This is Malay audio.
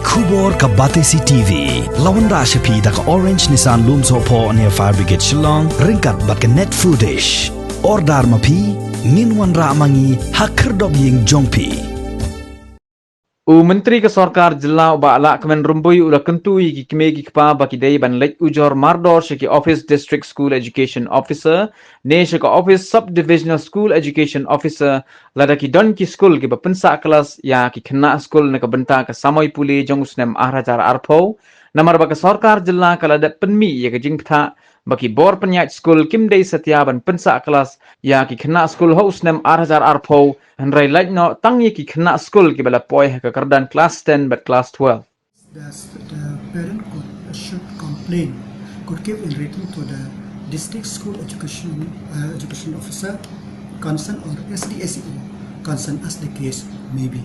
Kubor ka Batesi TV. Lawan Rashapi da ka Orange Nissan Lumso po near Fire Brigade Shillong. Ringkat bat ka net footage. Ordar mapi. Minwan Ramangi hakerdog ying jongpi. Menteri Kesorkar Jilla Uba Ala Kemen Rumbui Ula Kentui Ki Kmie Ki Kpa Baki Dei Ban Lek Ujor Mardor Shiki Office District School Education Officer Ne Shiki Office Subdivisional School Education Officer Lada Ki Don Ki Skul Ki Pynsah Klas Ya Ki Kena Skul Neka Benta Ka Samoi Puli Jong Usnem Ahrajar Arpo Namar Baka Sorkar Jilla Kalada Penmi Ya Ka Jingpta Baki Bor Penyat Skul Kim Dei Setia Ban Pynsah Klas Ya Ki Kena Skul Ho Usnem Ahrajar Arpo Henry Lightno Tangi Ki Kena Skul Ki Bala Poi Ka Kerdan Class 10 but Class 12. The parent should complain, could give in writing to the district school education officer concerned or Sdseo concerned as the case may be.